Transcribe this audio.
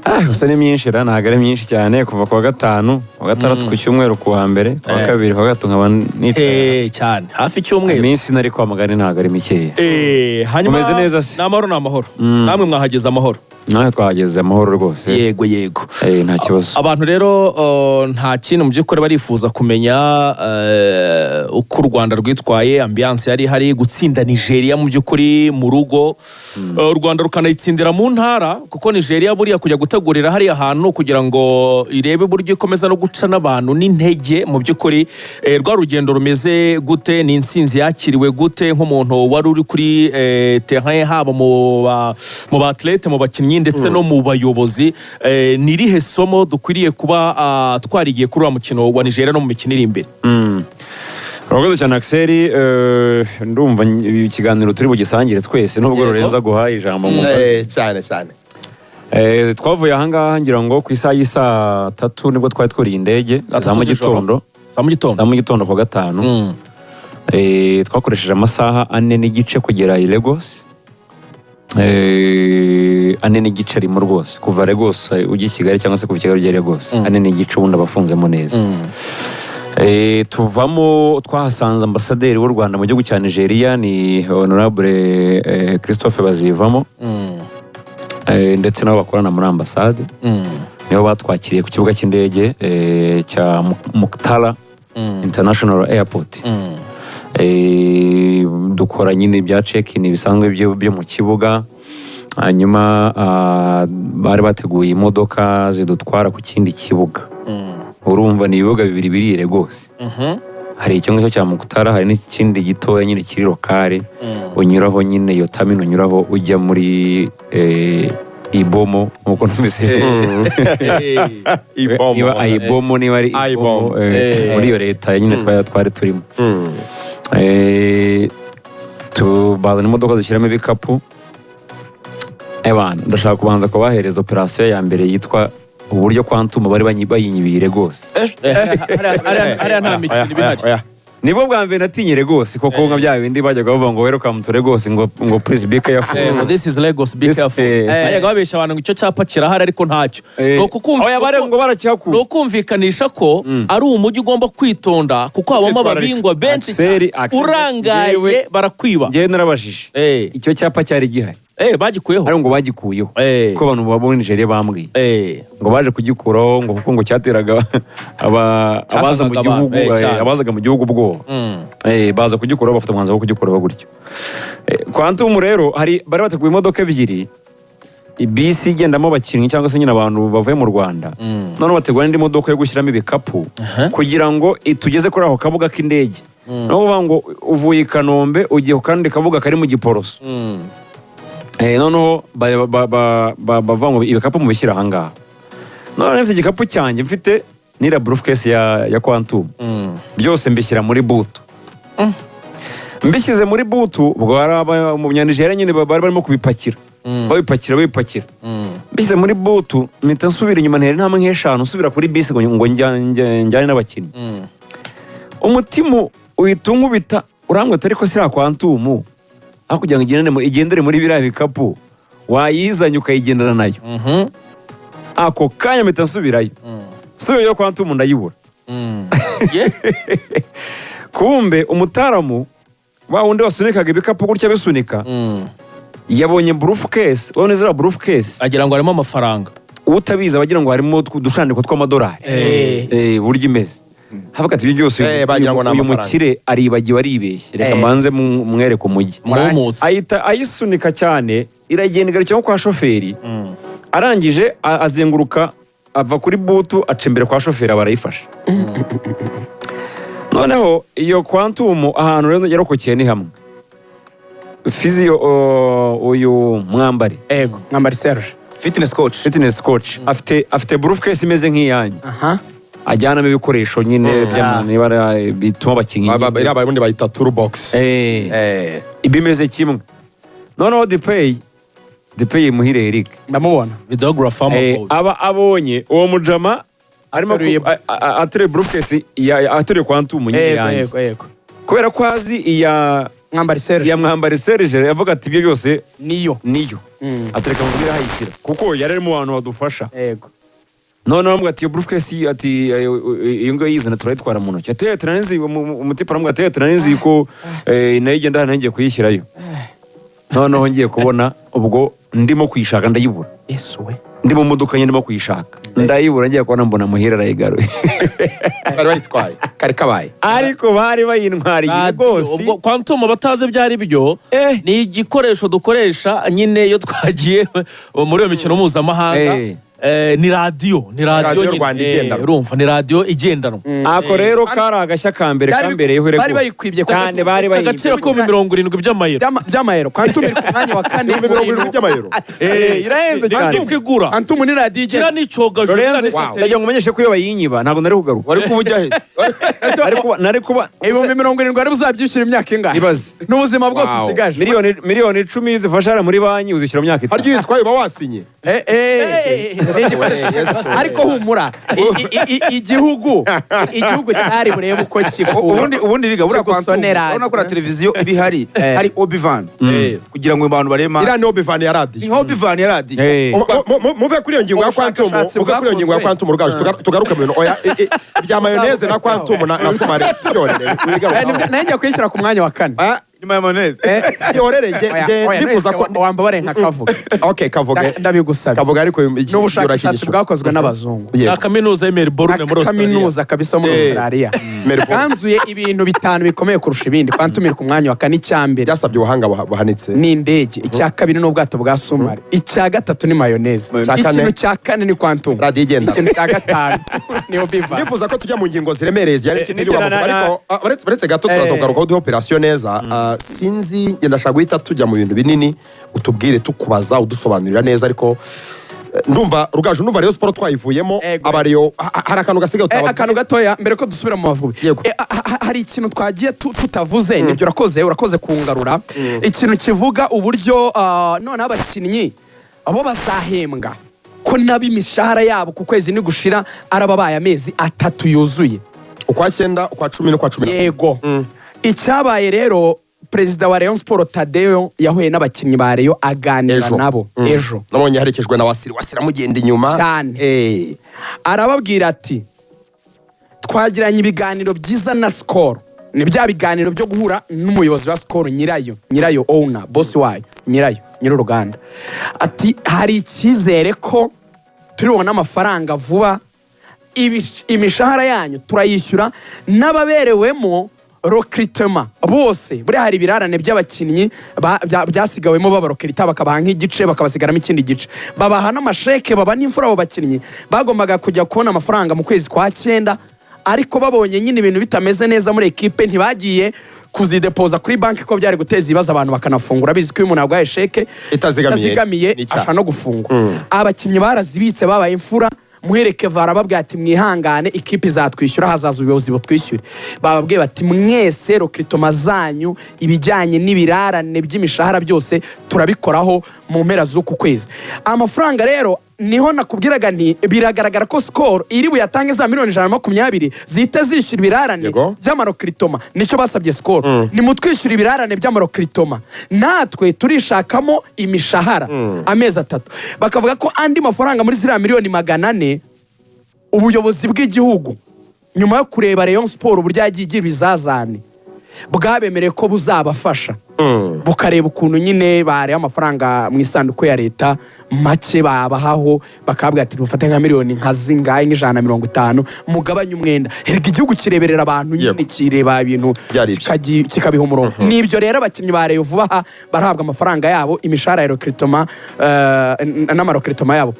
Gusa ni myinshi ra ntago ari myinshi cyane kuva ku wa gatanu ku wa gatandatu ku cyumweru ku wa mbere ku wa kabiri ku wa gatatu nkaba nitwa cyane hafi icyumweru iminsi nari kwa magari ntago ari mikeya. Hanyuma umeze neza se? N'amahoro namwe mwahageze amahoro? Nawe twahageze amahoro rwose. Yego nta kibazo. Abantu rero nta kintu mu by'ukuri barifuza kumenya uko u Rwanda rwitwaye, ambiance yari hari gutsinda Nigeria mu by'ukuri mu rugo, u Rwanda rukanayitsindira mu ntara, kuko Nigeria buriya kujya gutegurira hariya hantu kugira ngo irebe buryo ikomeza no guca n'abantu n'intege. Mu by'ukuri rwa rugendo rumeze gute, ni intsinzi yakiriwe gute nk'umuntu wari uri kuri terrain, haba mu ba athlete, mu bakinnyi ndetse no mu bayobozi, ni irihe somo dukwiriye kuba twarigiye kuri wa mukino wa Nigeria no mu mikino iri imbere? Urakoze cyane Axel, ndumva ikiganiro turi bugisangire twese nubwo Lorenza guha ijambo mu kazi cyane. Twavuye ahangaha ngira ngo ku isaha y'isa 3 nibwo twari twuriye indege za mu gitondo ku gatanu. Twakoresheje amasaha 4 n'igice kugera i Lagos. 4 n'igice arimo rwose kuva Lagos ujya i Kigali cyangwa se kuva Kigali ujya Lagos 4 n'igice ubundi abafunzemo neza. Tuvamo twahasanze ambasaderi w'u Rwanda mu gihugu cya Nigeria ni Honorable Christophe Bazivamo, ndetse nabo bakorana muri ambasade, nibo batwakiriye ku kibuga cy'indege cya Murtala International Airport. Dukora nyine ibya check-in bisanzwe byo mu kibuga, hanyuma bari bateguye imodoka zidutwara ku kindi kibuga. Urumva ni ibibuga bibiri birire rwose. Hari icyo ngicyo cya Murtala, hari n'ikindi gitoya nyine kiri lokale unyuraho nyine iyo tamino unyuraho ujya muri Ibomo nkuko numvise. Ibomo niba ari Ibomo muri iyo leta nyine twari turimo. Tubazana imodoka dushyiramo ibikapu. Ndashaka kubanza kubahereza operasiyo ya mbere yitwa uburyo Quantum bari bayinyibire rwose. Hariya nta mikino ibihari. Nibwo bwa mbere natinyire rwose koko nka bya bindi bajyaga bavuga ngo welcome to Lagos ngo please be careful. This is Lagos, be careful. Bajyaga babesha abantu ngo icyo cyapa kirahari ariko ntacyo. Ngo baracyakura. No kumvikanisha ko ari umujyi ugomba kwitonda kuko habamo ababingwa benshi urangaye barakwiba. Ngiye narabashije. Icyo cyapa cyari gihari. Bagikuyeho. Ari ngo bagikuyeho. Ko abantu babo Nigeria bambwiye. Ngo baje kugikuraho ngo kuko ngo cyateraga abaza mu gihugu, abazaga mu gihugu bwo. Baza kugikuraho bafite umwanzuro wo kugikuraho gutyo. Quantum rero bari bateguye imodoka ebyiri, ibisi igendamo abakinnyi cyangwa se nyine abantu bavuye mu Rwanda. None bategura indi modoka yo gushyiramo ibikapu kugira ngo itugeze kuri aho kabuga k'indege. No kuvuga ngo uvuye i Kanombe ugiye ku kandi kabuga kari mu Giporoso. Noneho bava ngo ibikapu mubishyira ahangaha. None mfite igikapu cyanjye mfite n'ira briefcase ya Quantum. Byose mbishyira muri butu. Mbishyize muri butu ubwo hari mu Nigeria nyine bari barimo kubipakira. Babipakira. Mbishyize muri butu mpita nsubira inyuma ntera intambwe nk'eshanu nsubira kuri bisi ngo njyane n'abakinnyi. Umutima uhita unkubita urambwira ariko sira Quantum kugira ngo igendere muri biriya bikapu wayizanye ukayigendana nayo. Ako kanya mpita nsubirayo. Subiyeyo Quantum ndayibura. Kumbe umutaramu wa wundi wasunikaga ibikapu gutya bisunika yabonye briefcase, wabone zira briefcase agira ngo harimo amafaranga. Utabiza bagira ngo harimo udushandiko tw'amadolari. Buryo imeze. Havuga ati ibyo byose uyu mukire aribagiwe aribeshye. Reka mbanze mwereke umujyi. Ahita ayisunika cyane iragenda igarukira nko kwa shoferi. Arangije azenguruka ava kuri butu aca imbere kwa shoferi barayifasha. Noneho iyo Quantum ahantu rero yarokokeye ni hamwe. Physio uyu mwambari. Mwambari Serge. Fitness coach. Afite briefcase imeze nk'iyanyu. Ajyanamo ibikoresho nyine by'amanibara bituma abakinnyi iriya bundi bayita toolbox. Ibimeze kimwe. Noneho Depay Muhire Eric ndamubona videographer aba abonye uwo mujama arimo atere briefcase atere Quantum nyine yanjye kubera ko azi iya Mwambari Serge yavuga ati ibyo byose niyo atereka mu bwira hayishyira kuko yari ari mu bantu badufasha yego noneho aramubwira ati iyo briefcase ati iyo ngo yizana turayitwara mu ntoki ati turanenzi umutipa aramubwira ati turanenzi ko nayo igenda hano ngiye kuyishyirayo noneho ngiye kubona ubwo ndimo kuyishaka ndayibura ndi mu modoka ndimo kuyishaka ndayibura ngiye kubona mbona muhira arayigaruye bari bayitwaye kari kabaye ariko bari bayintwariye rwose Quantum bataze byari byo ni igikoresho dukoresha nyine iyo twagiye muri iyo mikino mpuzamahanga ni radiyo nyine urumva ni radiyo igendanwa ako rero kari agashya kambere kambereyeho rego bari bayikwibye cyane bari agaciro ko 70 by'amayero Quantum iri ku mwanya wa 4 70 by'amayero irahenze cyane kwigura Quantum ni radiyo kira nicogaje ndagira ngo umenyeshe ko iyo bayinyiba ntabwo nari kugaruka wari kuvujya he nari kuba 70 ari buzabyishyura imyaka ingahe ibaze n'ubuzima bwose usigaje miliyoni 10 zifasha muri banki uzishyura imyaka 5 haryo yitwaye uba wasinye ariko humura igihugu cyari burebe uko ubundi riga buriya Quantum urabona ko na televiziyo iba ihari hari Obivan kugira ngo abantu barema iriya ni Obivan ya radiyo ni Obivan ya radiyo muve kuri iyo ngingo ya Quantum rugaje tugaruke mu bintu oya ibya mayoneze na Quantum na sumari nanjye kwishyira ku mwanya wa 4 nyuma ya mayoneze yorere ndifuza ko wambabare nka kavuga okay kavuga ndabigusabye kavuga ariko n'ubushakashatsi bwakozwe n'abazungu na kaminuza ya Melbourne muri Australia kaminuza kabisa muri Australia kanzuye ibintu bitanu bikomeye kurusha ibindi Quantum iri ku mwanya wa 4 icyambere byasabye ubuhanga buhanitse ni indege icya kabiri n'ubwato bwa sumari icya gatatu ni mayoneze ikintu cya kane ni Quantum radiyo igenda ikintu cya gatanu ni Obivan ndifuza ko tujya mu ngingo ziremereye yani ariko baretse gato turazogaruka uduhe operation neza sinzi ndashaka guhita tujya mu bintu binini utubwire tukubaza udusobanurira neza ariko ndumva rugaje ndumva Rayon Sport twayivuyemo abariyo hari akantu gasigaye utabaza akantu gatoya mbere ko dusubira mu Mavubi hari ikintu twagiye tutavuze nibyo urakoze kungarura ikintu kivuga uburyo none abakinnyi abo bazahembwa ko nabi imishahara yabo ku kwezi ni gushira arababaye amezi 3 yuzuye ukwa 9 ukwa 10 n'ukwa 10 yego icyabaye rero Perezida wa Rayon Sport Tadeo yahuye n'abakinnyi ba Rayon aganira nabo ejo nabonye harekejwe na Wasira mugenda inyuma cyane arababwira ati twagiranye ibiganiro byiza na Skol ni bya biganiro byo guhura n'umuyobozi wa Skol nyirayo owner boss wayo nyir'uruganda ati hari icyizere ko turibona amafaranga vuba imishahara yanyu turayishyura n'ababerewemo recruitment bose buri hari ibirarane by'abakinnyi byasigawemo babarokirita bakabaha nk'igice bakabasigaramo ikindi gice babaha n'amasheke baba n'imfura abo bakinnyi bagombaga kujya kubona amafaranga mu kwezi kwa 9 ariko babonye nyine ibintu bitameze neza muri equipe ntibagiye kuzidepoza kuri banki ko byari guteza ibibazo abantu bakanafungura bizi ko uyu muntu agwaye sheke itazigamiye ashaka no gufungwa abakinnyi barazibitse babaye imfura muhereke varababwira ati mwihangane ikipe izatwishyura hazaza ubuyobozi butwishyure bababwiye bati mwese recruitment zanyu ibijyanye n'ibirarane by'imishahara byose turabikoraho mu mpera z'uku kwezi amafaranga rero niho nakubwiraga nti biragaragara ko Skol iri buyatange za miliyoni 120 zihita zishyura ibirarane by'amarokritoma nicyo basabye Skol ni mutwishyura ibirarane by'amarokritoma natwe turishakamo imishahara amezi 3 bakavuga ko andi mafaranga muri ziriya miliyoni 400 ubuyobozi bw'igihugu nyuma yo kureba Rayon Sport uburyo yagiye igira ibizazane bwabemereye ko buzabafasha bukareba ukuntu nyine bareba amafaranga mu isanduku ya leta make babahaho bakabwira ati mufate nka miliyoni nka zingahe nk'J150 mugabanye umwenda herega igihugu kireberera abantu nyine kireba ibintu kikabiha umurongo nibyo rero abakinnyi ba Rayon vuba barahabwa amafaranga yabo imishahara ya recruitment n'amarocruitment yabo